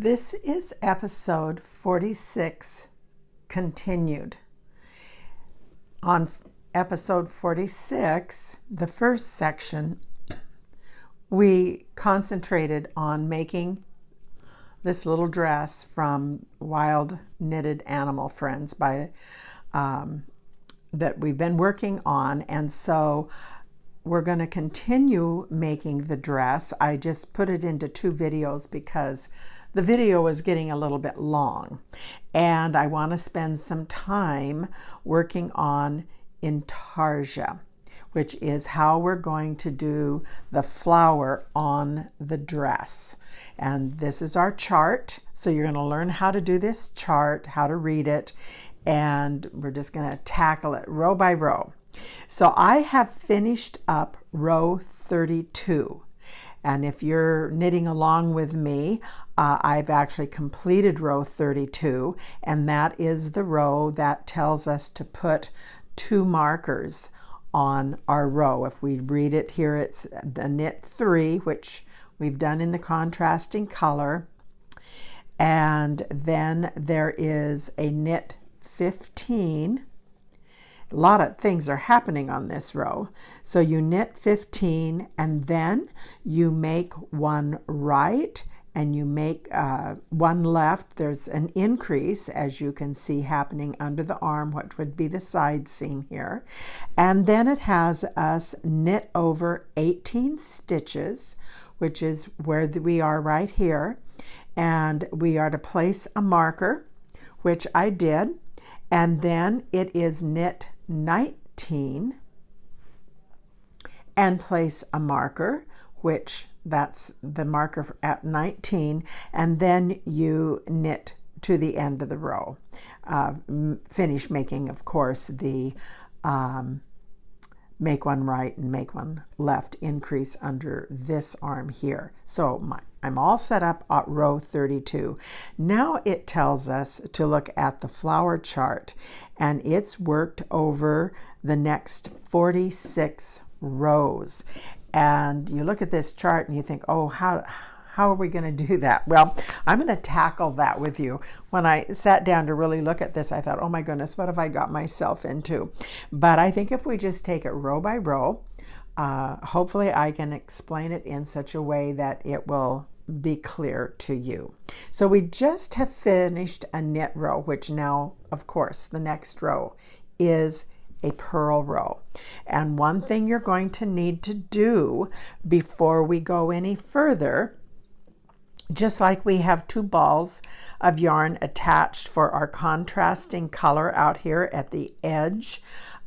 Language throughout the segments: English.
This is episode 46 continued. On episode 46, the first section, we concentrated on making this little dress from Wild Knitted Animal Friends that we've been working on, and so we're going to continue making the dress. I just put it into two videos because the video is getting a little bit long, and I want to spend some time working on intarsia, which is how we're going to do the flower on the dress. And this is our chart, so you're going to learn how to do this chart, how to read it, and we're just going to tackle it row by row. So I have finished up row 32. And if you're knitting along with me, I've actually completed row 32, and that is the row that tells us to put 2 markers on our row. If we read it here, it's the knit 3, which we've done in the contrasting color, and then there is a knit 15. A lot of things are happening on this row. So you knit 15, and then you make 1 right and you make 1 left. There's an increase, as you can see, happening under the arm, which would be the side seam here. And then it has us knit over 18 stitches, which is where we are right here. And we are to place a marker, which I did. And then it is knit 19 and place a marker, which that's the marker at 19, and then you knit to the end of the row. Finish making, of course, the make 1 right and make 1 left increase under this arm here. So I'm all set up at row 32. Now it tells us to look at the flower chart, and it's worked over the next 46 rows. And you look at this chart and you think, oh, how are we going to do that? Well, I'm going to tackle that with you. When I sat down to really look at this, I thought, oh my goodness, what have I got myself into? But I think if we just take it row by row, hopefully I can explain it in such a way that it will be clear to you. So we just have finished a knit row, which now, of course, the next row is a purl row. And one thing you're going to need to do before we go any further, just like we have 2 balls of yarn attached for our contrasting color out here at the edge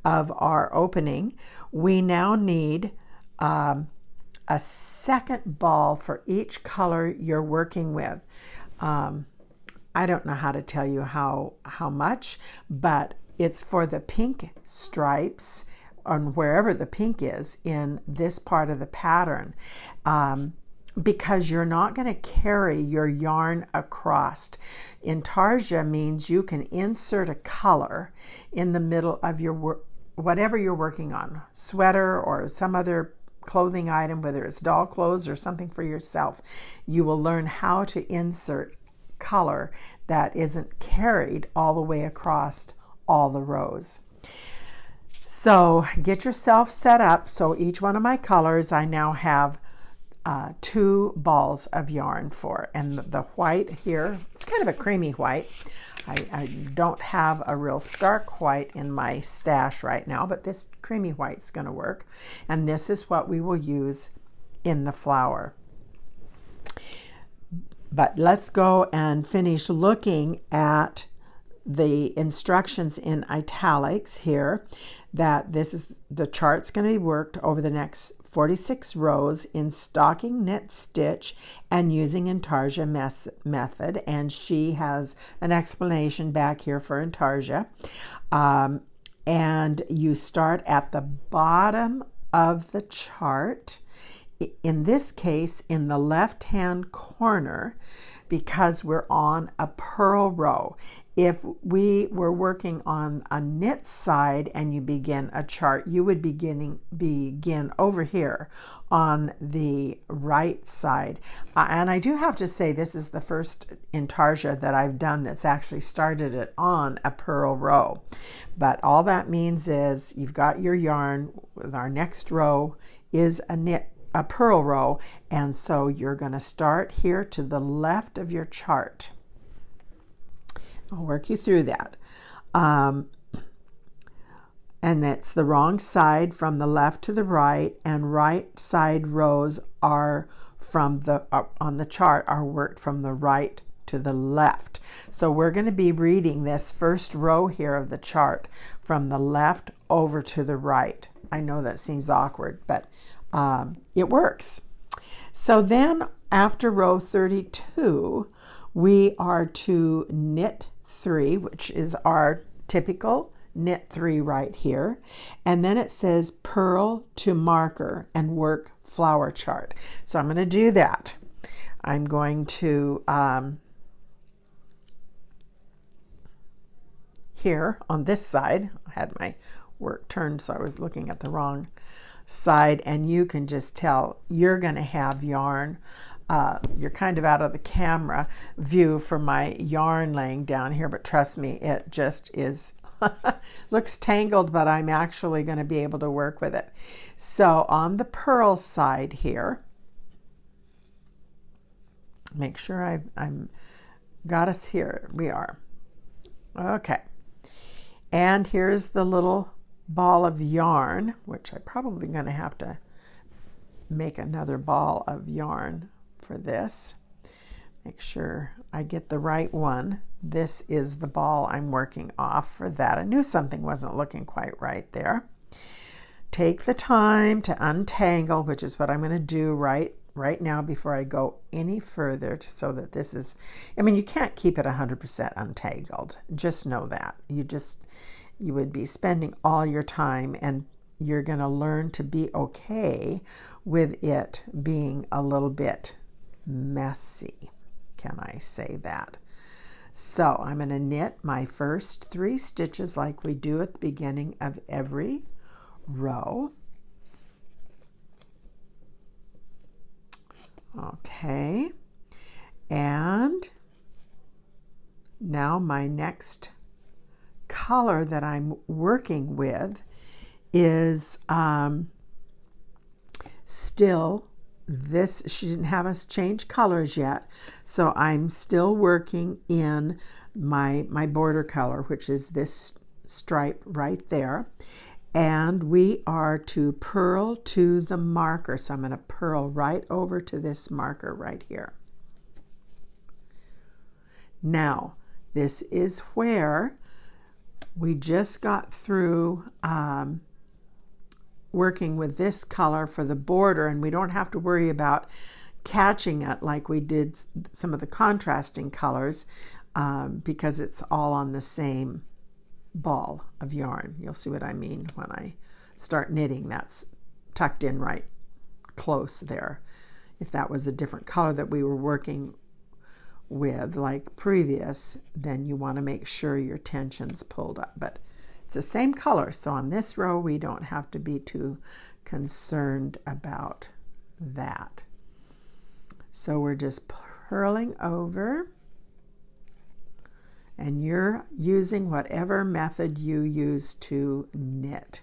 of our opening, we now need a second ball for each color you're working with. I don't know how to tell you how much, but it's for the pink stripes on wherever the pink is in this part of the pattern, because you're not going to carry your yarn across. Intarsia means you can insert a color in the middle of your whatever you're working on, sweater or some other clothing item, whether it's doll clothes or something for yourself. You will learn how to insert color that isn't carried all the way across all the rows. So get yourself set up. So each one of my colors I now have 2 balls of yarn for, and the white here, it's kind of a creamy white. I don't have a real stark white in my stash right now, but this creamy white's going to work, and this is what we will use in the flower. But let's go and finish looking at the instructions in italics here, that this is the chart's going to be worked over the next 46 rows in stocking knit stitch and using intarsia method, and she has an explanation back here for intarsia. And you start at the bottom of the chart, in this case in the left hand corner, because we're on a purl row. If we were working on a knit side and you begin a chart, you would begin over here on the right side. And I do have to say, this is the first intarsia that I've done that's actually started it on a purl row. But all that means is you've got your yarn. Our next row is a purl row, and so you're going to start here to the left of your chart. I'll work you through that. And it's the wrong side from the left to the right, and right side rows are from the on the chart are worked from the right to the left. So we're going to be reading this first row here of the chart from the left over to the right. I know that seems awkward, but it works. So then after row 32, we are to knit 3, which is our typical knit 3 right here. And then it says purl to marker and work flower chart. So I'm going to do that. I'm going to here on this side, I had my work turned so I was looking at the wrong side, and you can just tell you're going to have yarn. You're kind of out of the camera view for my yarn laying down here, but trust me, it just is looks tangled, but I'm actually going to be able to work with it. So on the purl side here, make sure I'm got us here. We are okay, and here's the little ball of yarn, which I'm probably going to have to make another ball of yarn for this. Make sure I get the right one. This is the ball I'm working off for that. I knew something wasn't looking quite right there. Take the time to untangle, which is what I'm going to do right now before I go any further, so that this is, I mean, you can't keep it 100% untangled. Just know that. You would be spending all your time, and you're going to learn to be okay with it being a little bit messy. Can I say that? So I'm going to knit my first 3 stitches like we do at the beginning of every row. Okay, and now my next color that I'm working with is still this. She didn't have us change colors yet, so I'm still working in my border color, which is this stripe right there, and we are to purl to the marker. So I'm going to purl right over to this marker right here. Now this is where we just got through working with this color for the border, and we don't have to worry about catching it like we did some of the contrasting colors because it's all on the same ball of yarn. You'll see what I mean when I start knitting. That's tucked in right close there. If that was a different color that we were working with like previous, then you want to make sure your tension's pulled up, but it's the same color. So on this row we don't have to be too concerned about that. So we're just purling over, and you're using whatever method you use to knit.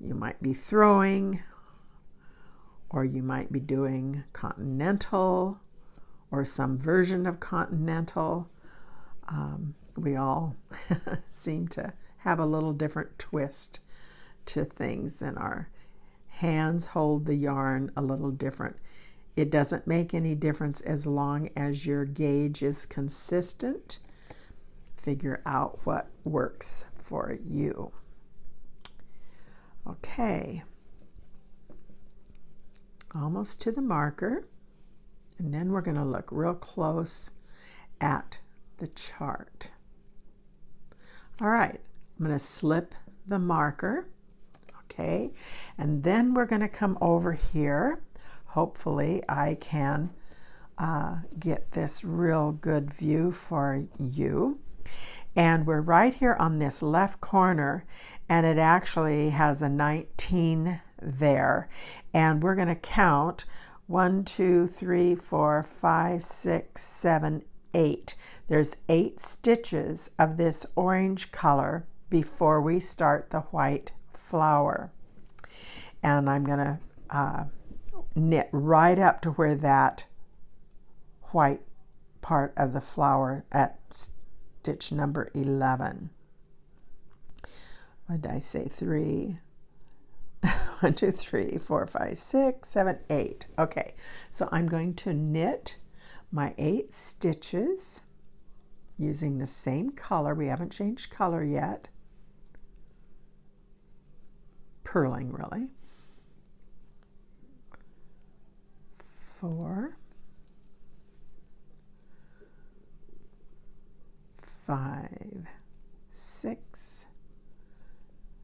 You might be throwing, or you might be doing continental or some version of continental. We all seem to have a little different twist to things, and our hands hold the yarn a little different. It doesn't make any difference as long as your gauge is consistent. Figure out what works for you. Okay, almost to the marker, and then we're going to look real close at the chart. All right, I'm going to slip the marker, okay, and then we're going to come over here. Hopefully I can get this real good view for you. And we're right here on this left corner, and it actually has a 19 there. And we're going to count 1, 2, 3, 4, 5, 6, 7, 8. There's 8 stitches of this orange color before we start the white flower. And I'm going to knit right up to where that white part of the flower at stitch number 11. What did I say? 3. 1, 2, 3, 4, 5, 6, 7, 8. Okay, so I'm going to knit my 8 stitches using the same color. We haven't changed color yet. Purling, really. 4, 5, 6,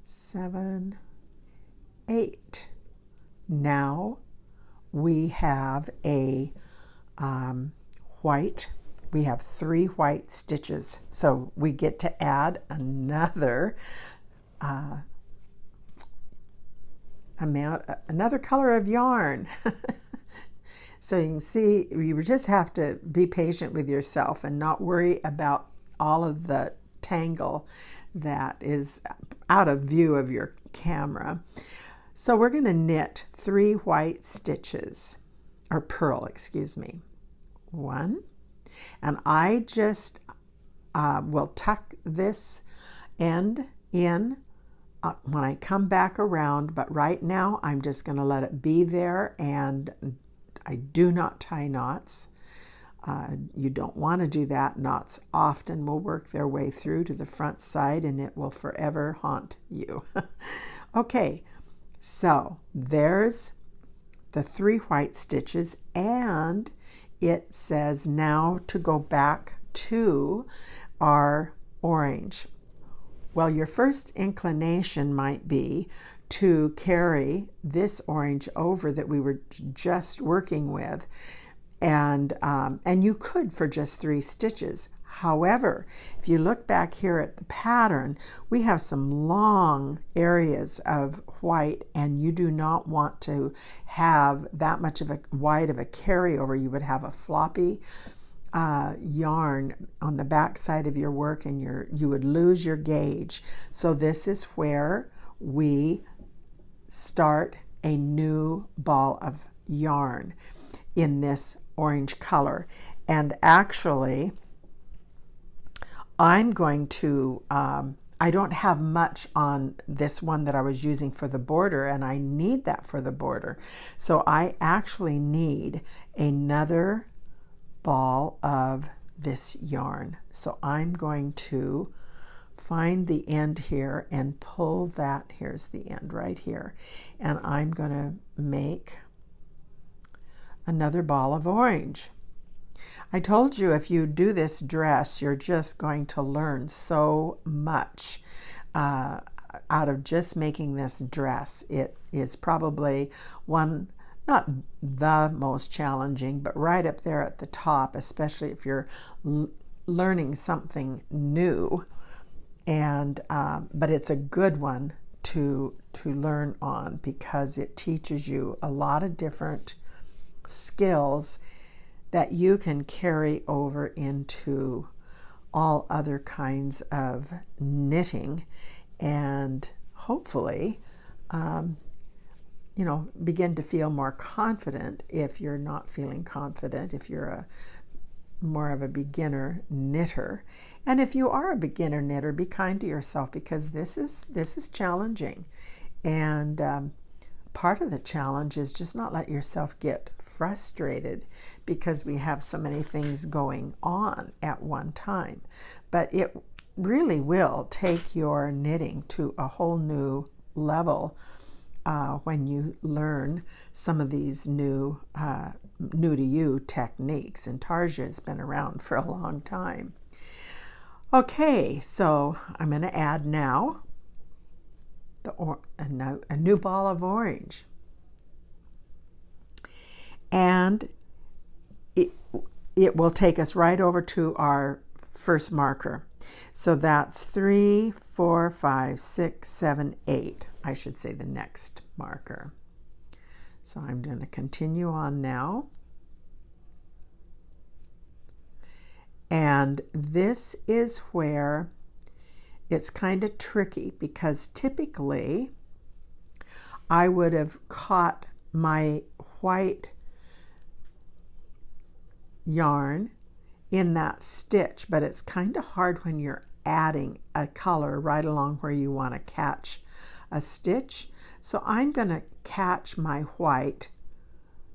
7, 8. Now we have a white. We have 3 white stitches, so we get to add another another color of yarn. So you can see, you just have to be patient with yourself and not worry about all of the tangle that is out of view of your camera. So we're going to knit 3 white stitches, or purl, excuse me. 1, and I just will tuck this end in when I come back around, but right now I'm just going to let it be there, and I do not tie knots. You don't want to do that. Knots often will work their way through to the front side, and it will forever haunt you. Okay, so there's the 3 white stitches, and it says now to go back to our orange. Well, your your inclination might be to carry this orange over that we were just working with, and you could for just 3 stitches. However, if you look back here at the pattern, we have some long areas of white, and you do not want to have that much of a wide of a carryover. You would have a floppy yarn on the back side of your work, and you would lose your gauge. So this is where we start a new ball of yarn in this orange color. And actually, I'm going to, I don't have much on this one that I was using for the border, and I need that for the border. So I actually need another ball of this yarn. So I'm going to find the end here and pull that. Here's the end right here. And I'm going to make another ball of orange. I told you if you do this dress, you're just going to learn so much out of just making this dress. It is probably one, not the most challenging, but right up there at the top, especially if you're learning something new. And but it's a good one to learn on, because it teaches you a lot of different skills that you can carry over into all other kinds of knitting, and hopefully begin to feel more confident if you're not feeling confident, if you're more of a beginner knitter. And if you are a beginner knitter, be kind to yourself, because this is challenging. And part of the challenge is just not let yourself get frustrated, because we have so many things going on at one time. But it really will take your knitting to a whole new level when you learn some of these new to you techniques. Intarsia has been around for a long time. Okay, so I'm going to add now a new ball of orange. And it will take us right over to our first marker. So that's 3, 4, 5, 6, 7, 8. I should say the next marker. So I'm going to continue on now. And this is where it's kind of tricky, because typically I would have caught my white yarn in that stitch, but it's kind of hard when you're adding a color right along where you want to catch a stitch. So I'm going to catch my white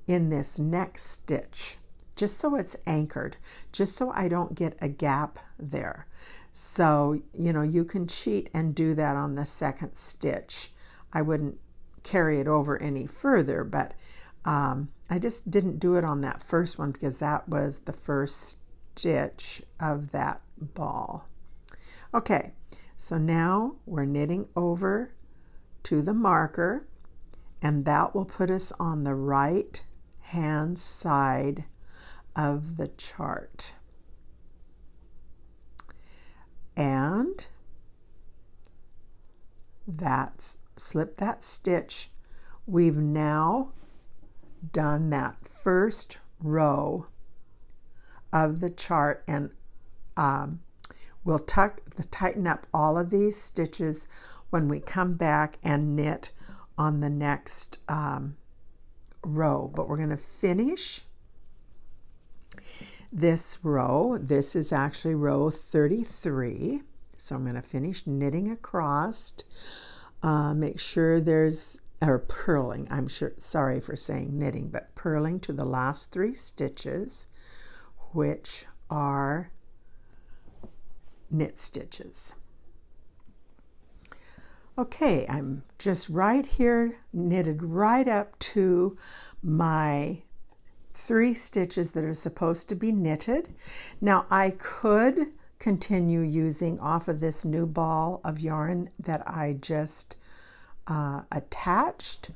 in this next stitch, just so it's anchored, just so I don't get a gap there. So, you know, you can cheat and do that on the second stitch. I wouldn't carry it over any further, but I just didn't do it on that first one because that was the first stitch of that ball. Okay, so now we're knitting over to the marker, and that will put us on the right hand side of the chart. And that's slip that stitch. We've now done that first row of the chart, and we'll tighten up all of these stitches when we come back and knit on the next row. But we're going to finish this row. This is actually row 33. So I'm going to finish knitting across. Make sure there's, or purling, I'm sure, sorry for saying knitting, but purling to the last 3 stitches, which are knit stitches. Okay, I'm just right here, knitted right up to my 3 stitches that are supposed to be knitted. Now I could continue using off of this new ball of yarn that I just attached,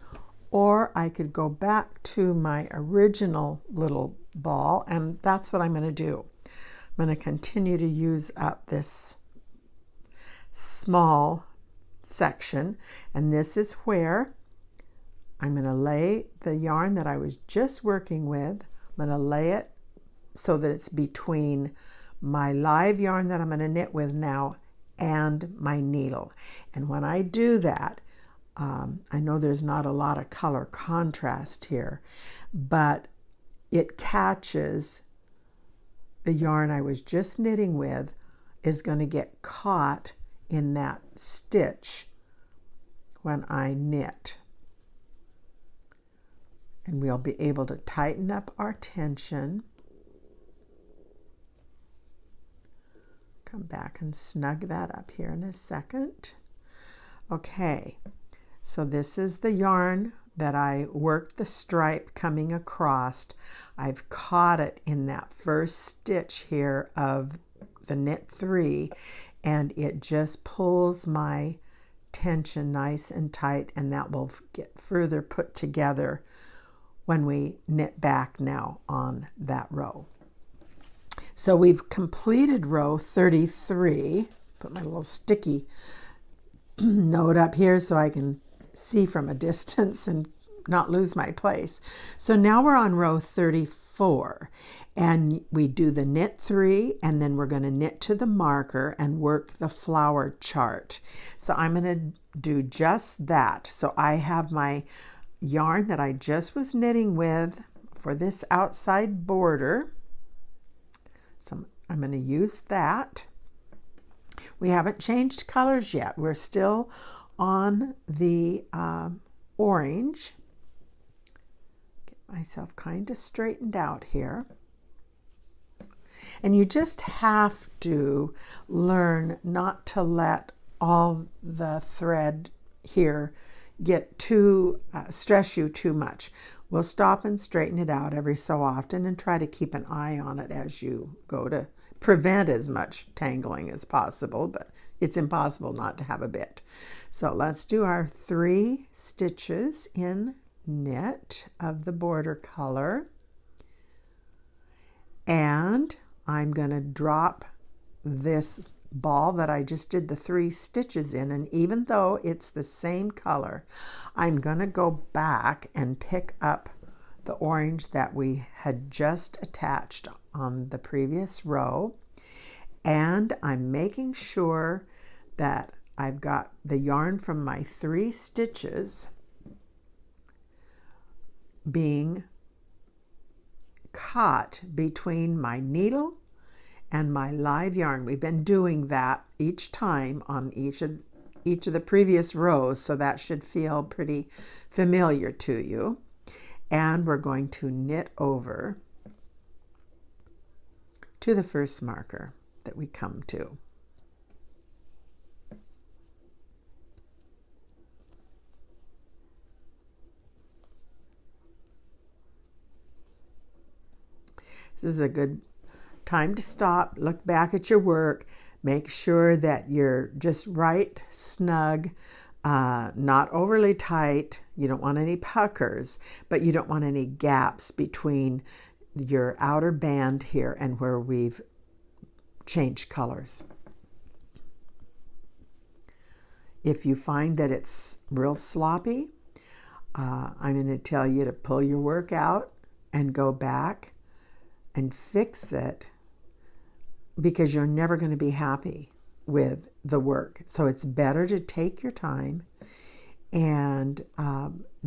or I could go back to my original little ball, and that's what I'm going to do. I'm going to continue to use up this small section, and this is where I'm going to lay the yarn that I was just working with. I'm going to lay it so that it's between my live yarn that I'm going to knit with now and my needle. And when I do that, I know there's not a lot of color contrast here, but it catches the yarn I was just knitting with is going to get caught in that stitch when I knit. And we'll be able to tighten up our tension. Come back and snug that up here in a second. Okay, so this is the yarn that I worked the stripe coming across. I've caught it in that first stitch here of the knit 3, and it just pulls my tension nice and tight, and that will get further put together when we knit back now on that row. So we've completed row 33. Put my little sticky note up here so I can see from a distance and not lose my place. So now we're on row 34, and we do the knit 3, and then we're going to knit to the marker and work the flower chart. So I'm going to do just that. So I have my yarn that I just was knitting with for this outside border. So I'm going to use that. We haven't changed colors yet. We're still on the orange. Get myself kind of straightened out here. And you just have to learn not to let all the thread here get too stress you too much. We'll stop and straighten it out every so often and try to keep an eye on it as you go to prevent as much tangling as possible, but it's impossible not to have a bit. So let's do our 3 stitches in knit of the border color. And I'm going to drop this ball that I just did the 3 stitches in, and even though it's the same color, I'm going to go back and pick up the orange that we had just attached on the previous row, and I'm making sure that I've got the yarn from my 3 stitches being caught between my needle and my live yarn. We've been doing that each time on each of the previous rows, so that should feel pretty familiar to you. And we're going to knit over to the first marker that we come to. This is a good time to stop, look back at your work, make sure that you're just right snug, not overly tight. You don't want any puckers, but you don't want any gaps between your outer band here and where we've changed colors. If you find that it's real sloppy, I'm going to tell you to pull your work out and go back and fix it, because you're never going to be happy with the work. So it's better to take your time and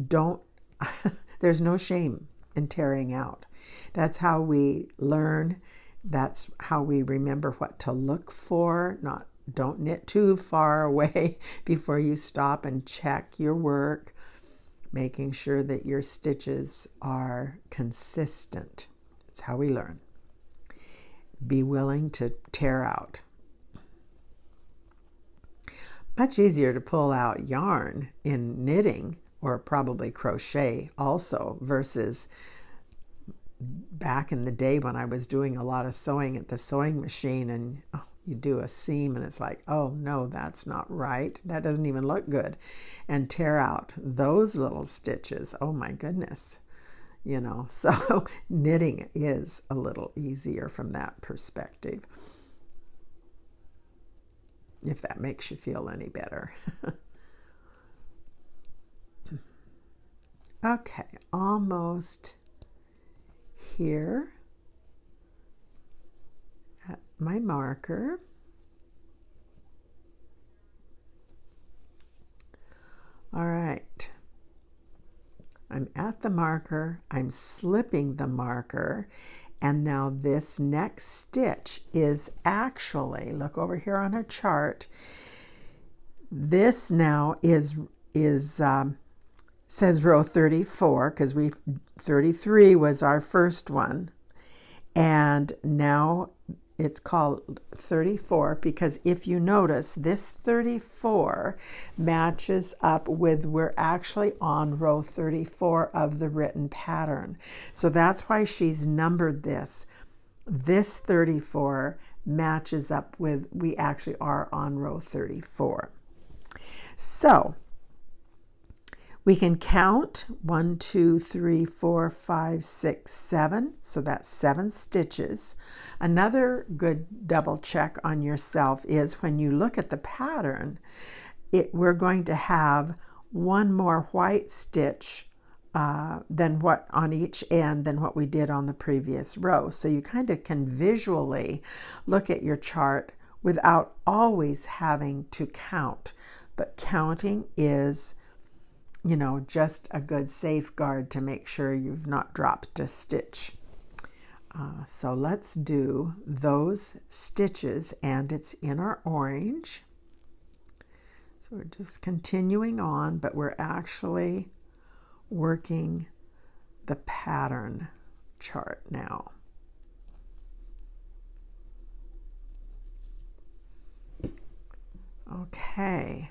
don't, there's no shame in tearing out. That's how we learn. That's how we remember what to look for. Don't knit too far away before you stop and check your work, making sure that your stitches are consistent. That's how we learn. Be willing to tear out. Much easier to pull out yarn in knitting, or probably crochet also, versus back in the day when I was doing a lot of sewing at the sewing machine, and you do a seam and it's like, oh no, that's not right. That doesn't even look good. And tear out those little stitches. Oh my goodness. You know, so knitting is a little easier from that perspective, if that makes you feel any better. Okay, almost here at my marker. All right. I'm at the marker, I'm slipping the marker, and now this next stitch is actually, look over here on a chart, this now says row 34, because 33 was our first one, and now it's called 34 because if you notice, this 34 matches up with, we're actually on row 34 of the written pattern. So that's why she's numbered this. This 34 matches up with, we actually are on row 34. So we can count 1, 2, 3, 4, 5, 6, 7. So that's 7 stitches. Another good double check on yourself is when you look at the pattern, we're going to have one more white stitch than what on each end than what we did on the previous row. So you kind of can visually look at your chart without always having to count. But counting is, you know, just a good safeguard to make sure you've not dropped a stitch. So let's do those stitches, and it's in our orange. So we're just continuing on, but we're actually working the pattern chart now. Okay.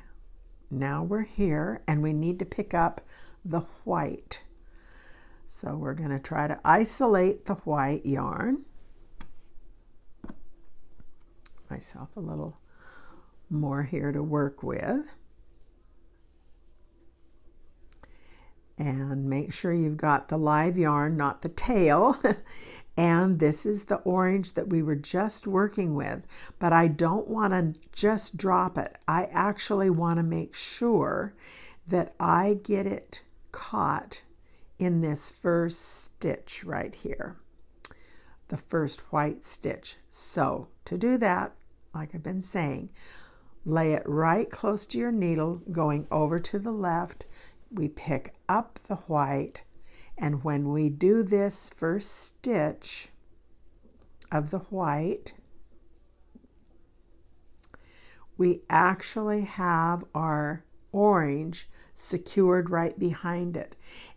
Now we're here and we need to pick up the white. So we're going to try to isolate the white yarn. Myself a little more here to work with. And make sure you've got the live yarn, not the tail. And this is the orange that we were just working with, but I don't want to just drop it. I actually want to make sure that I get it caught in this first stitch right here, the first white stitch. So to do that, like I've been saying, lay it right close to your needle, going over to the left. We pick up the white, and when we do this first stitch of the white, we actually have our orange secured right behind it.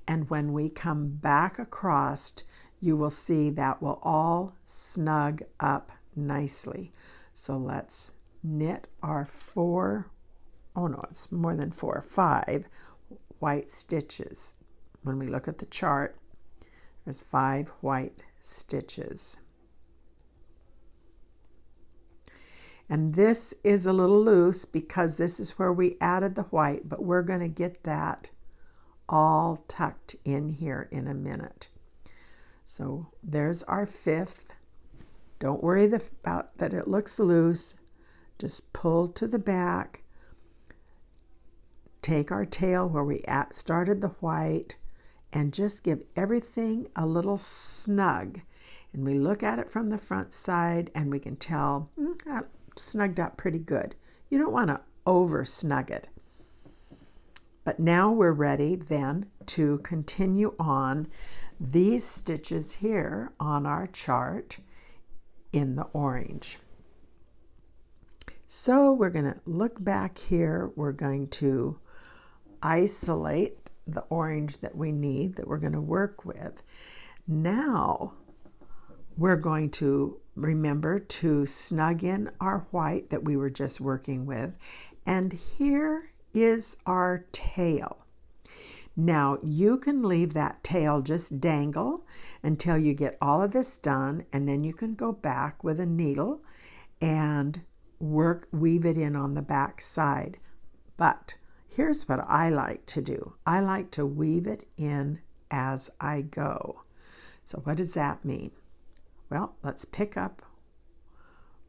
And when we come back across, you will see that will all snug up nicely. So let's knit our 5 white stitches. When we look at the chart, there's 5 white stitches. And this is a little loose because this is where we added the white, but we're going to get that all tucked in here in a minute. So there's our 5th. Don't worry about that it looks loose. Just pull to the back. Take our tail where we started the white and just give everything a little snug. And we look at it from the front side and we can tell that snugged up pretty good. You don't want to over snug it. But now we're ready then to continue on these stitches here on our chart in the orange. So we're going to look back here. We're going to isolate the orange that we need, that we're going to work with. Now we're going to remember to snug in our white that we were just working with. And here is our tail. Now you can leave that tail just dangle until you get all of this done, and then you can go back with a needle and weave it in on the back side. But here's what I like to do. I like to weave it in as I go. So what does that mean? Well, let's pick up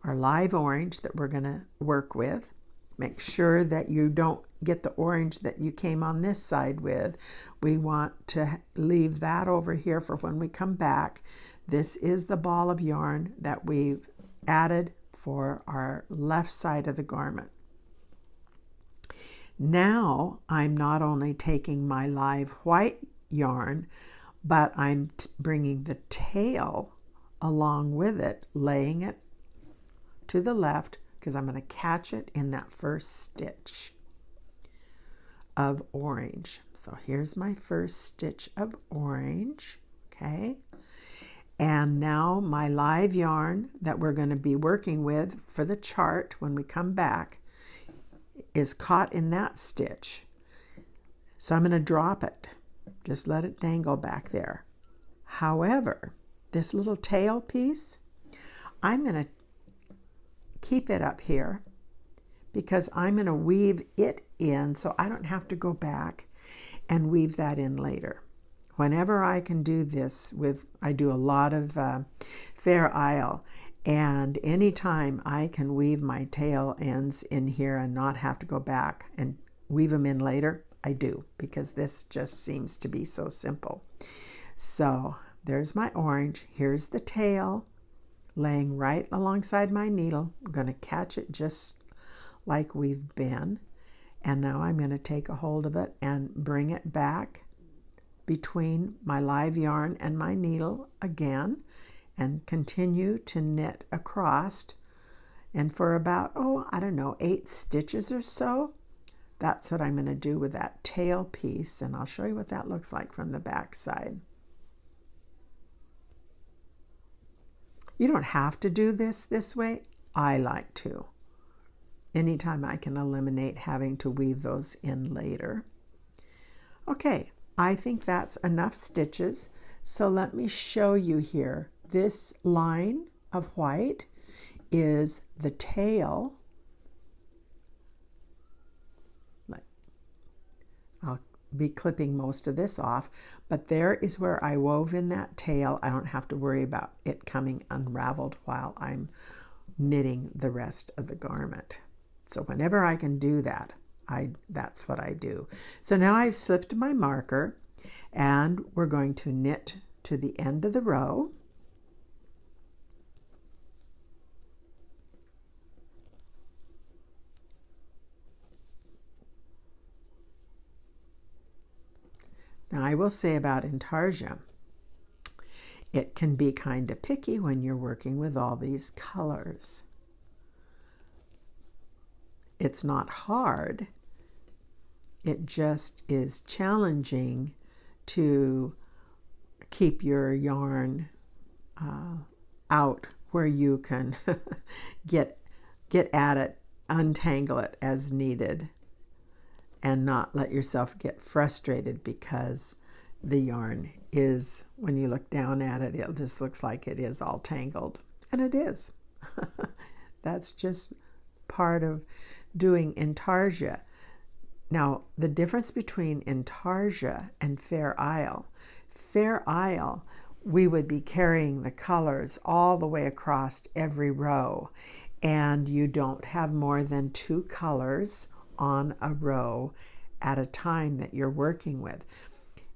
our live orange that we're going to work with. Make sure that you don't get the orange that you came on this side with. We want to leave that over here for when we come back. This is the ball of yarn that we've added for our left side of the garment. Now I'm not only taking my live white yarn, but I'm bringing the tail along with it, laying it to the left because I'm going to catch it in that first stitch of orange. So here's my first stitch of orange, okay? And now my live yarn that we're going to be working with for the chart when we come back is caught in that stitch. So I'm going to drop it. Just let it dangle back there. However, this little tail piece, I'm going to keep it up here because I'm going to weave it in so I don't have to go back and weave that in later. Whenever I can do this I do a lot of Fair Isle, and anytime I can weave my tail ends in here and not have to go back and weave them in later, I do, because this just seems to be so simple. So there's my orange. Here's the tail laying right alongside my needle. I'm going to catch it just like we've been. And now I'm going to take a hold of it and bring it back between my live yarn and my needle again and continue to knit across. And for about, 8 stitches or so, that's what I'm going to do with that tail piece. And I'll show you what that looks like from the back side. You don't have to do this way. I like to. Anytime I can eliminate having to weave those in later. Okay, I think that's enough stitches. So let me show you here. This line of white is the tail. I'll be clipping most of this off, but there is where I wove in that tail. I don't have to worry about it coming unraveled while I'm knitting the rest of the garment. So whenever I can do that, that's what I do. So now I've slipped my marker, and we're going to knit to the end of the row. Now I will say about intarsia, it can be kind of picky when you're working with all these colors. It's not hard, it just is challenging to keep your yarn out where you can get at it, untangle it as needed, and not let yourself get frustrated because the yarn is, when you look down at it, it just looks like it is all tangled. And it is. That's just part of doing intarsia. Now, the difference between intarsia and Fair Isle. Fair Isle, we would be carrying the colors all the way across every row, and you don't have more than 2 colors on a row at a time that you're working with.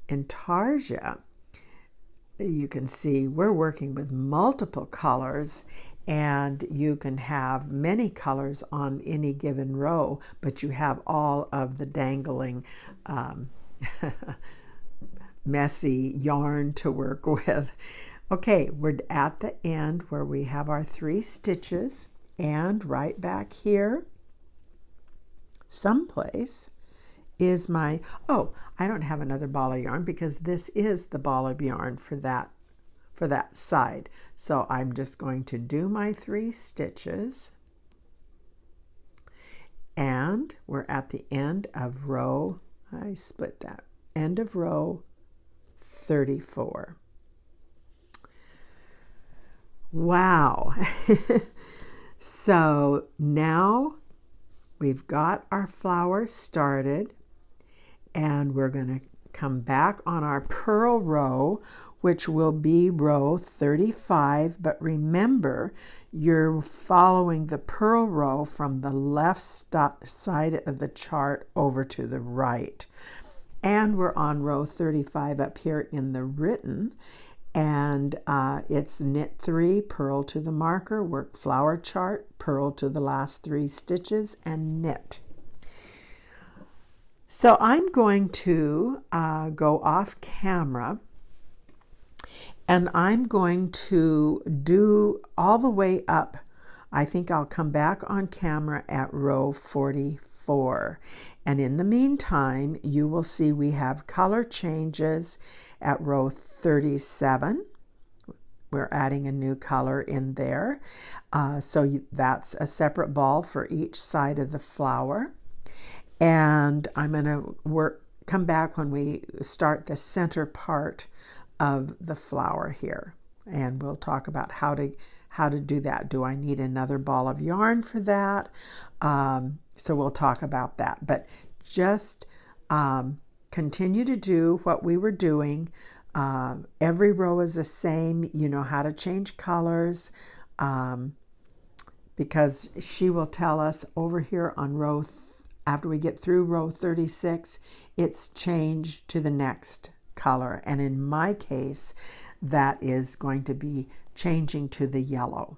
Intarsia, you can see we're working with multiple colors, and you can have many colors on any given row, but you have all of the dangling messy yarn to work with. Okay, we're at the end where we have our 3 stitches, and right back here someplace is my, oh, I don't have another ball of yarn because this is the ball of yarn for that side. So I'm just going to do my 3 stitches, and we're at the end of row, I split that, end of row 34. Wow. So now we've got our flower started, and we're going to come back on our purl row, which will be row 35. But remember, you're following the purl row from the left side of the chart over to the right. And we're on row 35 up here in the written, and it's knit 3, purl to the marker, work flower chart, purl to the last 3 stitches, and knit. So I'm going to go off camera, and I'm going to do all the way up. I think I'll come back on camera at row 44. And in the meantime, you will see we have color changes at row 37. We're adding a new color in there. That's a separate ball for each side of the flower. And I'm going to come back when we start the center part of the flower here. And we'll talk about how to do that. Do I need another ball of yarn for that? So we'll talk about that. But just continue to do what we were doing. Every row is the same. You know how to change colors, because she will tell us over here on row, after we get through row 36, it's changed to the next color. And in my case, that is going to be changing to the yellow.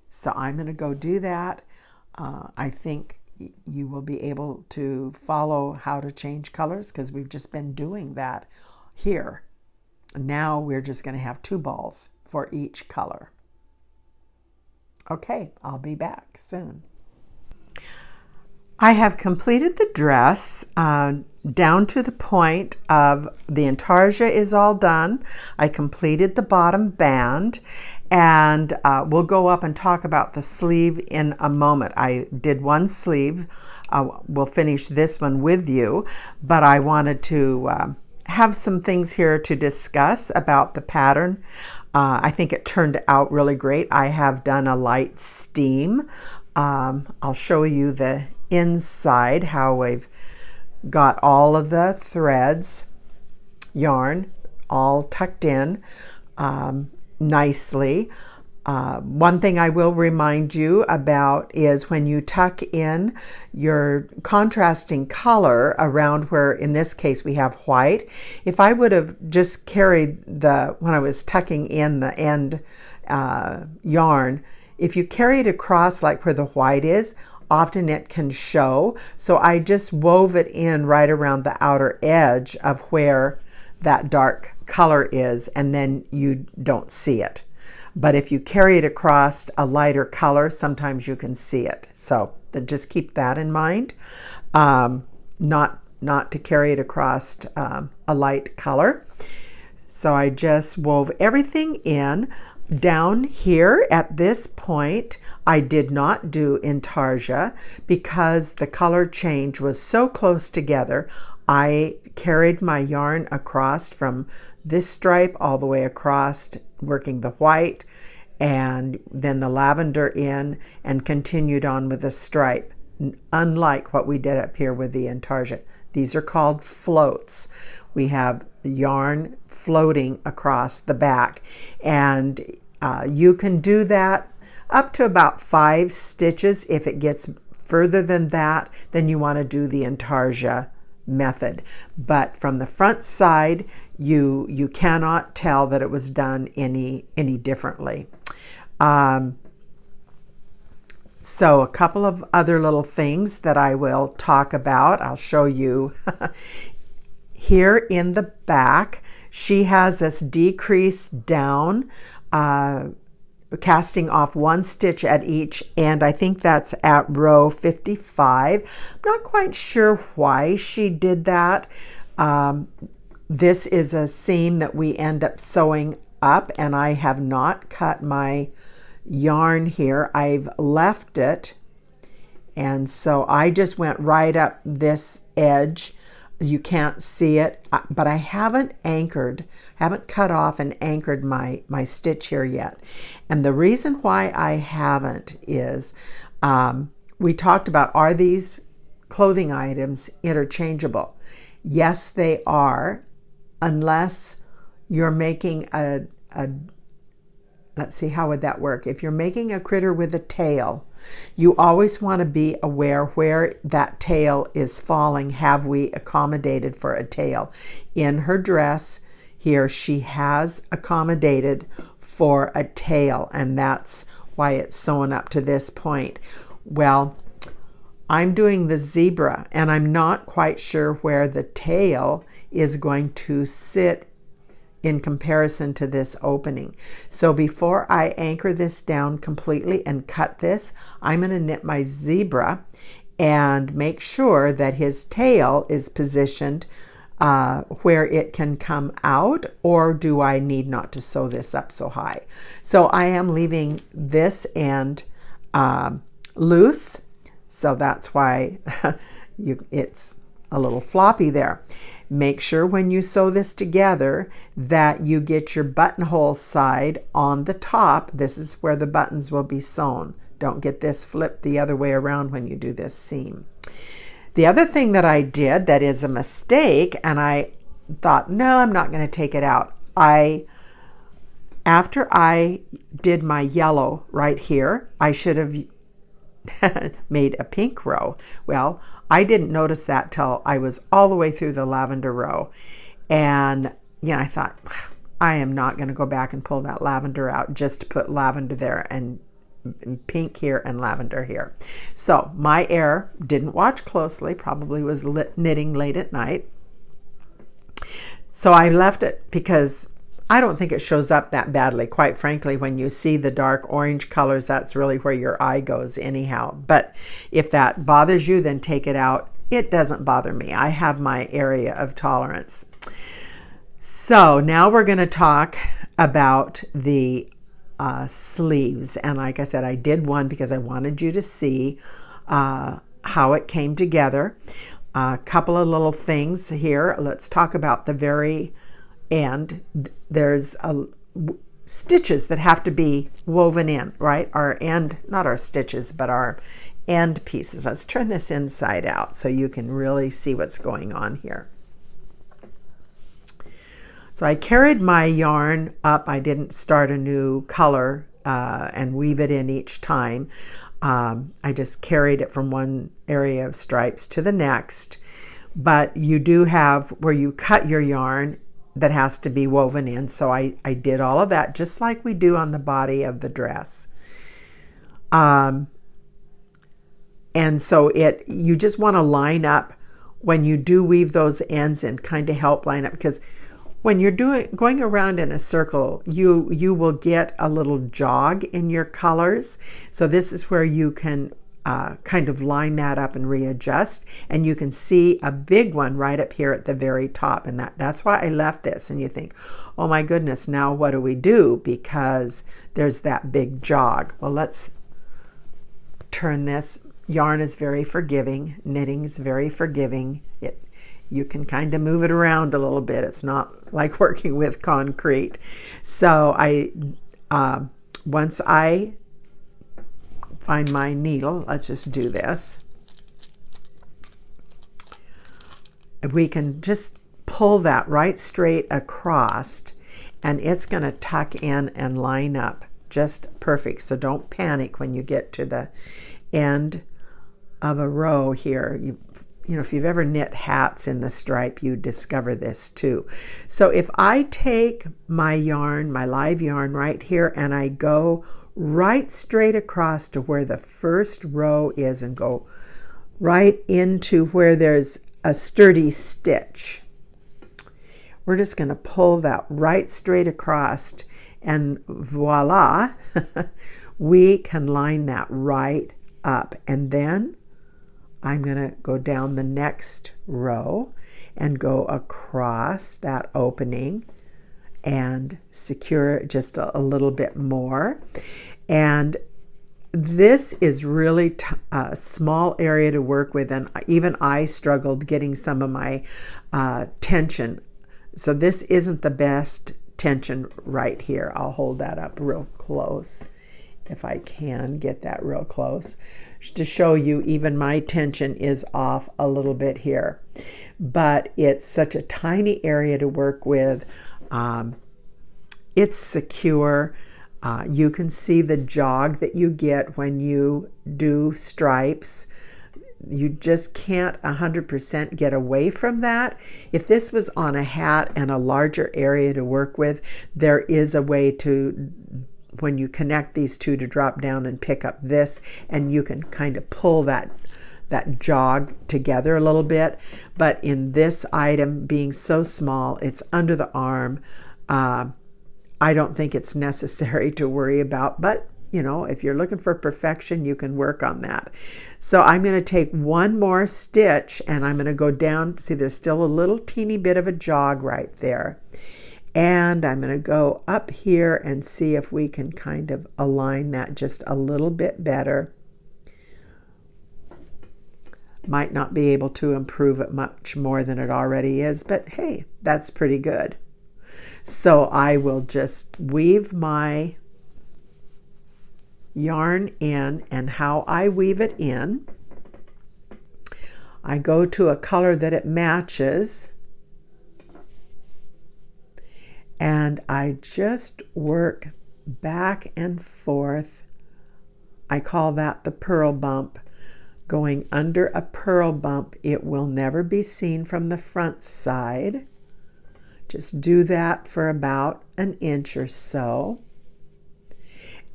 So I'm going to go do that. I think you will be able to follow how to change colors because we've just been doing that here. Now we're just going to have 2 balls for each color. Okay, I'll be back soon. I have completed the dress down to the point of the intarsia is all done. I completed the bottom band, and we'll go up and talk about the sleeve in a moment. I did one sleeve. We'll finish this one with you, but I wanted to have some things here to discuss about the pattern. I think it turned out really great. I have done a light steam. I'll show you the inside, how I've got all of the threads, yarn, all tucked in nicely. One thing I will remind you about is when you tuck in your contrasting color around where, in this case, we have white. If I would have just carried when I was tucking in the end yarn, if you carry it across like where the white is, often it can show. So I just wove it in right around the outer edge of where that dark color is, and then you don't see it. But if you carry it across a lighter color, sometimes you can see it. So just keep that in mind. Not to carry it across a light color. So I just wove everything in. Down here at this point, I did not do intarsia because the color change was so close together. I carried my yarn across from this stripe all the way across, working the white and then the lavender in, and continued on with the stripe, unlike what we did up here with the intarsia. These are called floats. We have yarn floating across the back, and you can do that up to about 5 stitches. If it gets further than that, then you want to do the intarsia method. But from the front side, you cannot tell that it was done any differently. So a couple of other little things that I will talk about. I'll show you here in the back. She has this decrease down, casting off 1 stitch at each end. I think that's at row 55. I'm not quite sure why she did that. This is a seam that we end up sewing up, and I have not cut my yarn here. I've left it, and so I just went right up this edge. You can't see it, but I haven't cut off and anchored my stitch here yet. And the reason why I haven't is we talked about, are these clothing items interchangeable? Yes, they are, unless you're making let's see, how would that work? If you're making a critter with a tail, you always want to be aware where that tail is falling. Have we accommodated for a tail? In her dress here, she has accommodated for a tail, and that's why it's sewn up to this point. Well, I'm doing the zebra, and I'm not quite sure where the tail is going to sit in comparison to this opening. So before I anchor this down completely and cut this, I'm going to knit my zebra and make sure that his tail is positioned where it can come out, or do I need not to sew this up so high? So I am leaving this end loose, so that's why it's a little floppy there. Make sure when you sew this together that you get your buttonhole side on the top. This is where the buttons will be sewn. Don't get this flipped the other way around when you do this seam. The other thing that I did that is a mistake, and I thought, no, I'm not going to take it out. After I did my yellow right here, I should have made a pink row. Well, I didn't notice that till I was all the way through the lavender row. And I thought, I am not going to go back and pull that lavender out just to put lavender there and pink here and lavender here. So my error, didn't watch closely, probably was knitting late at night. So I left it because I don't think it shows up that badly. Quite frankly, when you see the dark orange colors, that's really where your eye goes anyhow. But if that bothers you, then take it out. It doesn't bother me. I have my area of tolerance. So now we're going to talk about the sleeves. And like I said, I did one because I wanted you to see how it came together. A couple of little things here. Let's talk about the very end. There's stitches that have to be woven in, right? Not our stitches, but our end pieces. Let's turn this inside out so you can really see what's going on here. So I carried my yarn up. I didn't start a new color and weave it in each time. I just carried it from one area of stripes to the next. But you do have where you cut your yarn that has to be woven in. So I did all of that just like we do on the body of the dress. And so you just want to line up when you do weave those ends and kind of help line up, because when you're going around in a circle, you will get a little jog in your colors. So this is where you can kind of line that up and readjust, and you can see a big one right up here at the very top, and that's why I left this. And you think, oh my goodness, now what do we do, because there's that big jog? Well, let's turn this. Yarn is very forgiving, knitting is very forgiving. You can kind of move it around a little bit. It's not like working with concrete. So once I find my needle, let's just do this. We can just pull that right straight across, and it's going to tuck in and line up just perfect. So don't panic when you get to the end of a row here. You know, if you've ever knit hats in the stripe, you discover this too. So if I take my yarn, my live yarn right here, and I go right straight across to where the first row is and go right into where there's a sturdy stitch, we're just going to pull that right straight across, and voila, we can line that right up. And then I'm going to go down the next row and go across that opening and secure it just a little bit more. And this is really a small area to work with, and even I struggled getting some of my tension. So this isn't the best tension right here. I'll hold that up real close if I can get that real close to show you even my tension is off a little bit here. But it's such a tiny area to work with. It's secure. You can see the jog that you get when you do stripes. You just can't 100% get away from that. If this was on a hat and a larger area to work with, there is a way to, when you connect these two, to drop down and pick up this, and you can kind of pull that jog together a little bit. But in this item being so small, it's under the arm, I don't think it's necessary to worry about, but you know, if you're looking for perfection, you can work on that. So I'm going to take one more stitch and I'm going to go down. See, there's still a little teeny bit of a jog right there. And I'm going to go up here and see if we can kind of align that just a little bit better. Might not be able to improve it much more than it already is, but hey, that's pretty good. So I will just weave my yarn in, and how I weave it in, I go to a color that it matches, and I just work back and forth. I call that the purl bump. Going under a purl bump, it will never be seen from the front side. Just do that for about an inch or so.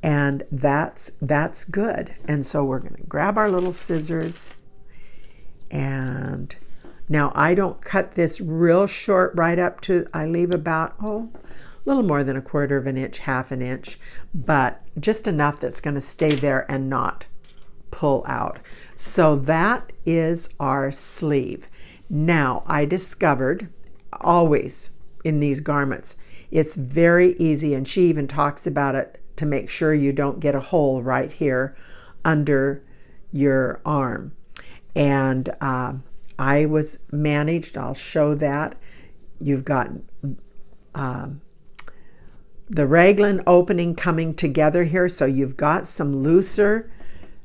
And that's good. And so we're going to grab our little scissors, and now I don't cut this real short right up to, I leave about, a little more than 1/4 of an inch, 1/2 an inch, but just enough that's going to stay there and not pull out. So that is our sleeve. Now I discovered, always in these garments, it's very easy, and she even talks about it, to make sure you don't get a hole right here under your arm. And I was managed, I'll show that. You've got the raglan opening coming together here, so you've got some looser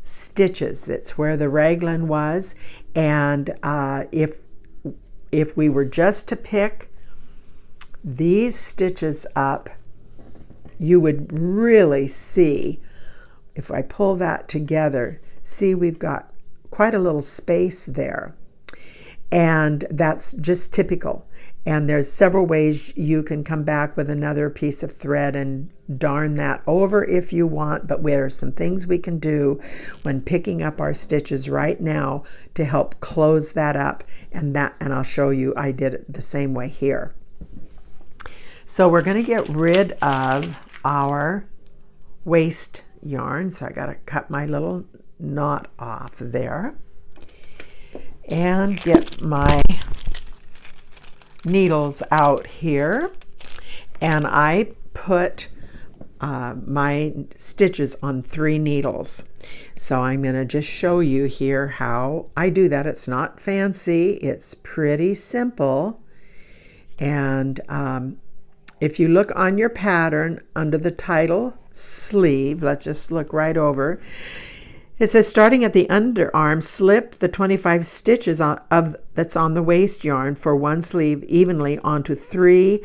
stitches. That's where the raglan was. And if we were just to pick these stitches up, you would really see, if I pull that together, see we've got quite a little space there. And that's just typical. And there's several ways you can come back with another piece of thread and darn that over if you want, but there are some things we can do when picking up our stitches right now to help close that up, and I'll show you I did it the same way here. So we're going to get rid of our waste yarn, so I got to cut my little knot off there and get my needles out here, and I put my stitches on 3 needles. So I'm going to just show you here how I do that. It's not fancy, it's pretty simple. And if you look on your pattern under the title sleeve, let's just look right over. It says, starting at the underarm, slip the 25 stitches that's on the waste yarn for one sleeve evenly onto 3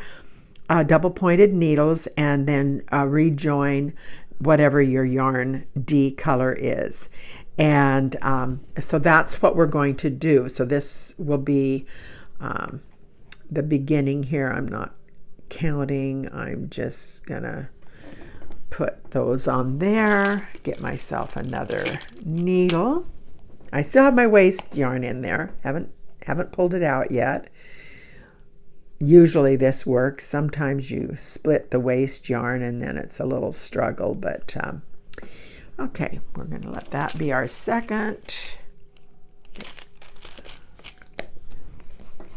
double pointed needles, and then rejoin whatever your yarn D color is. And so that's what we're going to do. So this will be the beginning here. I'm not counting. I'm just gonna put those on there, get myself another needle. I still have my waste yarn in there. Haven't pulled it out yet. Usually this works. Sometimes you split the waste yarn and then it's a little struggle, but okay, we're going to let that be our second.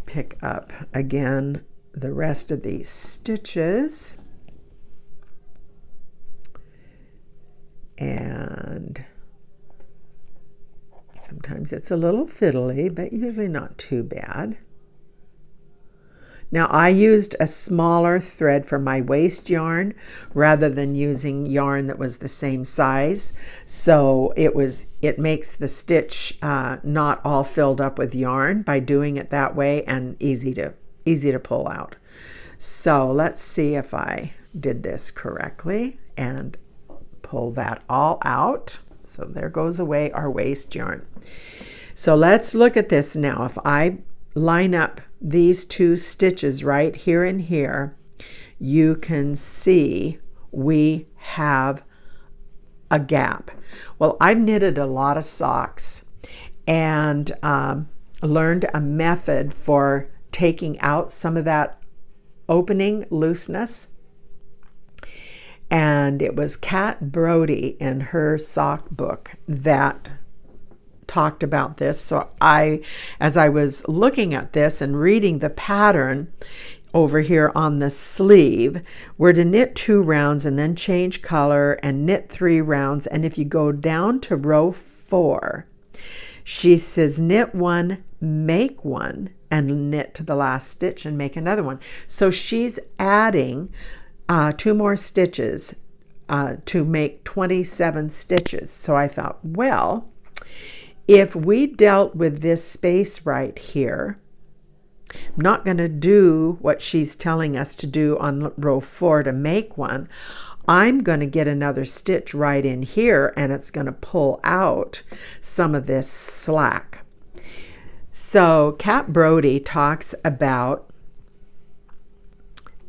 Pick up again the rest of these stitches. And sometimes it's a little fiddly, but usually not too bad. Now I used a smaller thread for my waste yarn rather than using yarn that was the same size. So it makes the stitch not all filled up with yarn by doing it that way, and easy to pull out. So let's see if I did this correctly and pull that all out. So there goes away our waste yarn. So let's look at this now. If I line up these 2 stitches right here and here, you can see we have a gap. Well, I've knitted a lot of socks and learned a method for taking out some of that opening looseness. And it was Kat Brody in her sock book that talked about this. So as I was looking at this and reading the pattern over here on the sleeve, we're to knit 2 rounds and then change color and knit 3 rounds. And if you go down to row 4, she says knit 1, make 1, and knit to the last stitch and make another one. So she's adding 2 more stitches to make 27 stitches. So I thought, well, if we dealt with this space right here, I'm not going to do what she's telling us to do on row 4 to make 1. I'm going to get another stitch right in here, and it's going to pull out some of this slack. So Kat Brody talks about,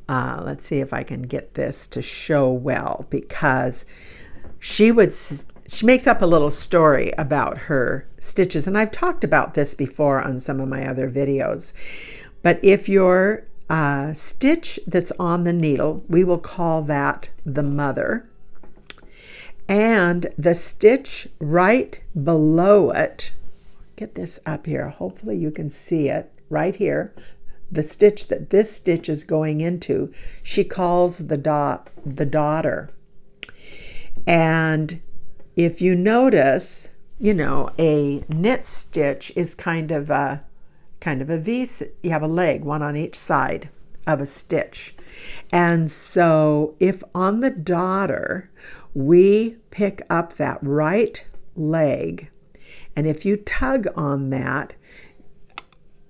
let's see if I can get this to show well, because she makes up a little story about her stitches, and I've talked about this before on some of my other videos. But if your stitch that's on the needle, we will call that the mother, and the stitch right below it, get this up here, hopefully you can see it right here, the stitch that this stitch is going into, she calls the daughter. And if you notice, you know, a knit stitch is kind of a V. You have a leg, one on each side of a stitch. And so if on the daughter we pick up that right leg. And if you tug on that,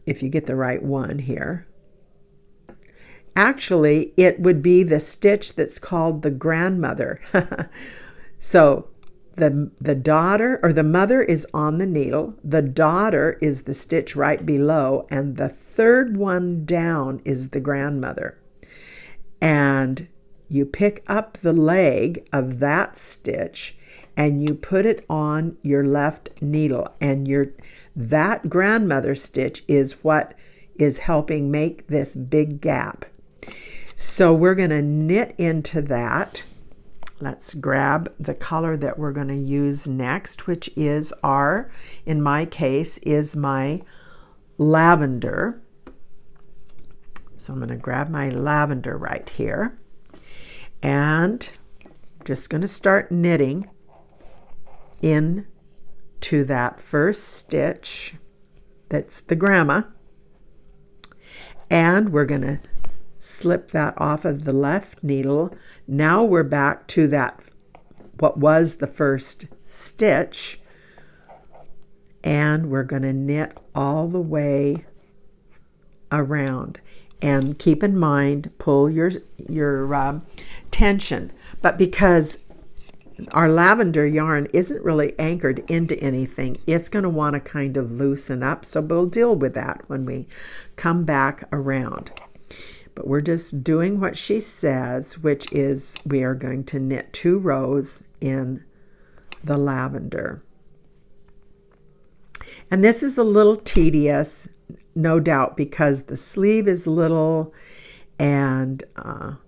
if you get the right one here, actually it would be the stitch that's called the grandmother. So the daughter or the mother is on the needle, the daughter is the stitch right below, and the third one down is the grandmother. And you pick up the leg of that stitch and you put it on your left needle, and that grandmother stitch is what is helping make this big gap. So we're going to knit into that. Let's grab the color that we're going to use next, which is in my case, is my lavender. So I'm going to grab my lavender right here, and just going to start knitting into that first stitch that's the grandma, and we're going to slip that off of the left needle. Now we're back to that what was the first stitch, and we're going to knit all the way around. And keep in mind, pull your tension. But because our lavender yarn isn't really anchored into anything, it's going to want to kind of loosen up. So we'll deal with that when we come back around. But we're just doing what she says, which is we are going to knit 2 rows in the lavender. And this is a little tedious, no doubt, because the sleeve is little and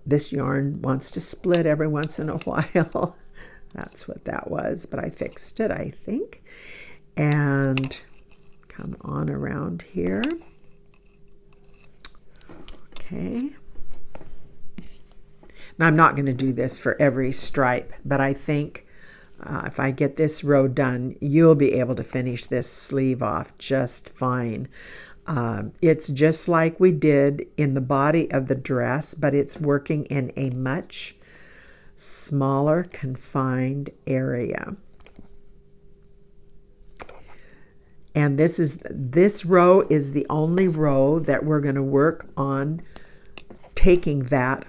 this yarn wants to split every once in a while. That's what that was, but I fixed it, I think. And come on around here. Okay. Now I'm not going to do this for every stripe, but I think if I get this row done, you'll be able to finish this sleeve off just fine. It's just like we did in the body of the dress, but it's working in a much smaller confined area. And this row is the only row that we're going to work on taking that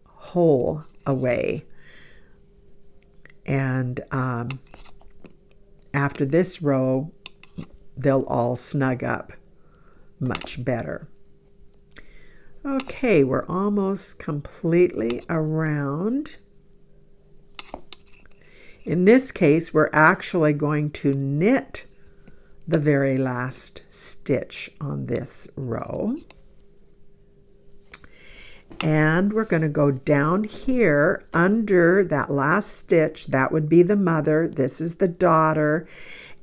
hole away. And after this row, they'll all snug up much better. Okay, we're almost completely around. In this case, we're actually going to knit the very last stitch on this row. And we're going to go down here under that last stitch. That would be the mother. This is the daughter.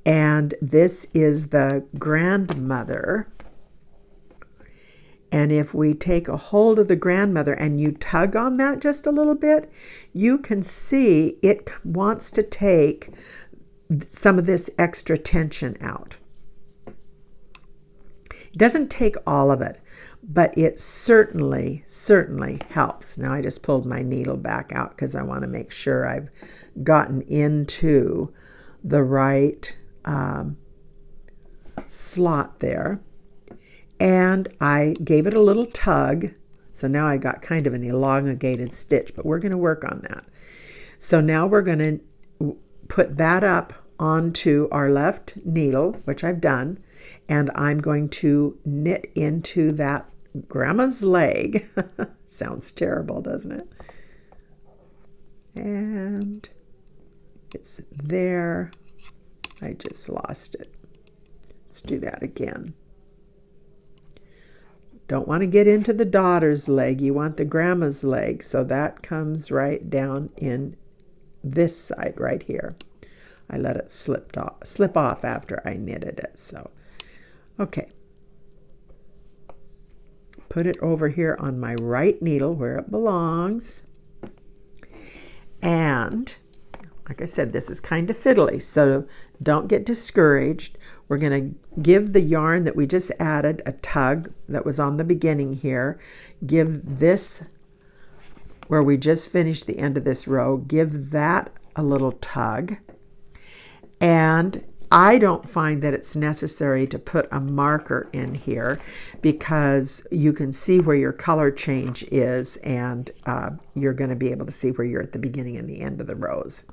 And this is the grandmother. And if we take a hold of the grandmother and you tug on that just a little bit, you can see it wants to take some of this extra tension out. It doesn't take all of it, but it certainly helps. Now I just pulled my needle back out because I want to make sure I've gotten into the right slot there. And I gave it a little tug. So now I got kind of an elongated stitch, but we're going to work on that. So now we're going to put that up onto our left needle, which I've done, and I'm going to knit into that grandma's leg. Sounds terrible, doesn't it? And it's there. I just lost it. Let's do that again. Don't want to get into the daughter's leg. You want the grandma's leg. So that comes right down in this side right here. I let it slip off after I knitted it. So, okay. Put it over here on my right needle where it belongs. And like I said, this is kind of fiddly, so don't get discouraged. We're going to give the yarn that we just added a tug that was on the beginning here. Give this, where we just finished the end of this row, give that a little tug. And I don't find that it's necessary to put a marker in here because you can see where your color change is, and you're going to be able to see where you're at the beginning and the end of the rows.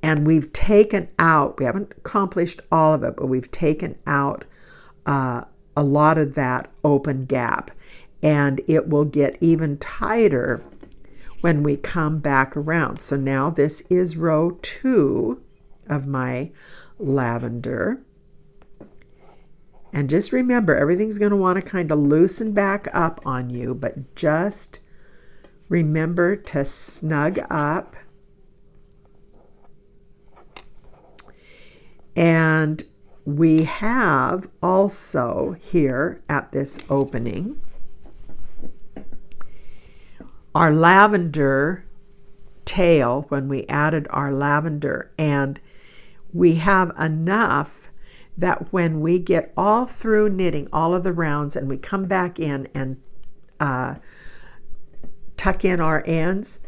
And we've taken out, we haven't accomplished all of it, but we've taken out a lot of that open gap, and it will get even tighter when we come back around. So now this is row 2 of my lavender. And just remember, everything's going to want to kind of loosen back up on you, but just remember to snug up. And we have also here at this opening our lavender tail when we added our lavender, and we have enough that when we get all through knitting all of the rounds and we come back in and tuck in our ends,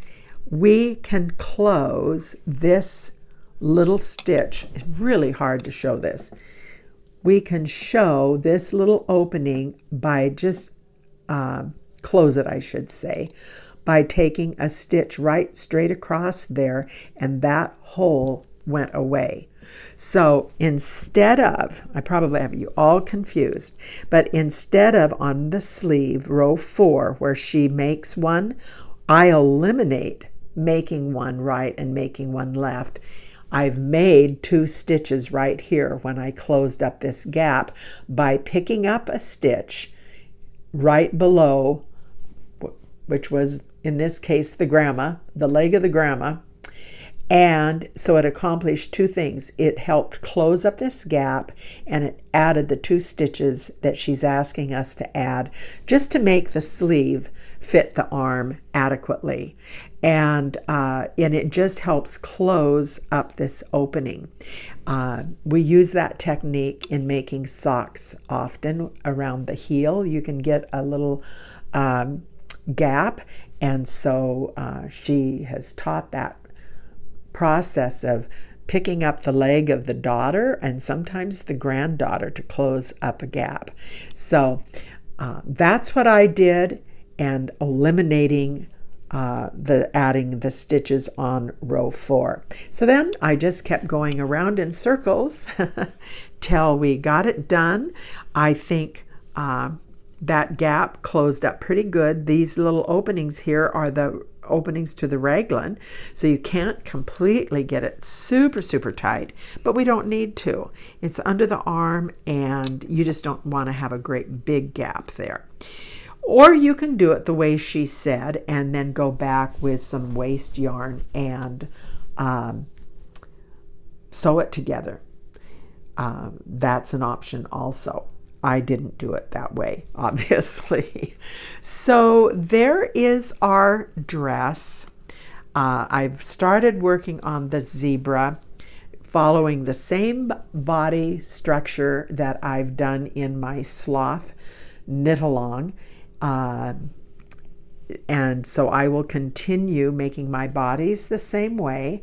we can close this little stitch. It's really hard to show this. We can show this little opening by just close it, I should say, by taking a stitch right straight across there, and that hole went away. So instead of, I probably have you all confused, but instead of on the sleeve, row 4, where she makes one, I eliminate making one right and making one left. I've made 2 stitches right here when I closed up this gap by picking up a stitch right below, which was in this case the grandma, the leg of the grandma. And so it accomplished 2 things. It helped close up this gap, and it added the 2 stitches that she's asking us to add just to make the sleeve fit the arm adequately. And it just helps close up this opening. We use that technique in making socks often around the heel. You can get a little gap, and so she has taught that process of picking up the leg of the daughter and sometimes the granddaughter to close up a gap. That's what I did, and eliminating adding the stitches on row 4. So then I just kept going around in circles till we got it done. I think that gap closed up pretty good. These little openings here are the openings to the raglan, so you can't completely get it super tight, but we don't need to. It's under the arm, and you just don't want to have a great big gap there. Or you can do it the way she said and then go back with some waste yarn and sew it together. That's an option also. I didn't do it that way, obviously. So there is our dress. I've started working on the zebra, following the same body structure that I've done in my sloth knit along. And so I will continue making my bodies the same way.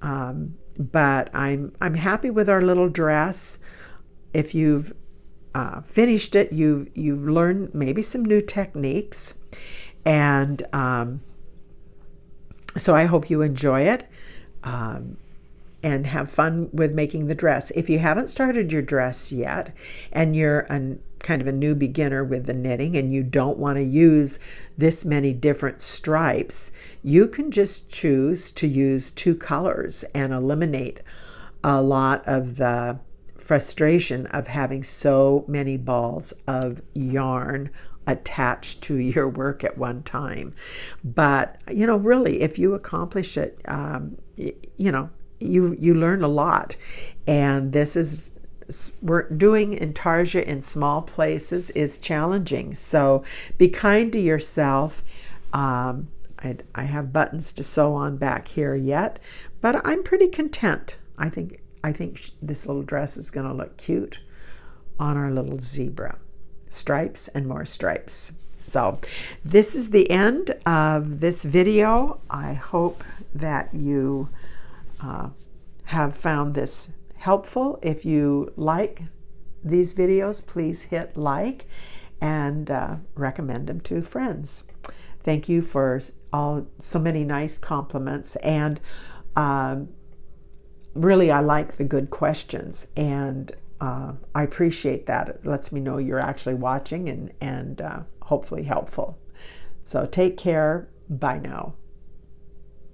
But I'm happy with our little dress. If you've finished it, you've learned maybe some new techniques, and so I hope you enjoy it and have fun with making the dress. If you haven't started your dress yet and you're kind of a new beginner with the knitting and you don't want to use this many different stripes, you can just choose to use 2 colors and eliminate a lot of the frustration of having so many balls of yarn attached to your work at one time. But really, if you accomplish it, you learn a lot. And we're doing intarsia in small places is challenging, so be kind to yourself. I have buttons to sew on back here yet, but I'm pretty content. I think this little dress is going to look cute on our little zebra. Stripes and more stripes. So this is the end of this video. I hope that you have found this helpful. If you like these videos, please hit like and recommend them to friends. Thank you for so many nice compliments, and really I like the good questions, and I appreciate that. It lets me know you're actually watching and hopefully helpful. So take care. Bye now.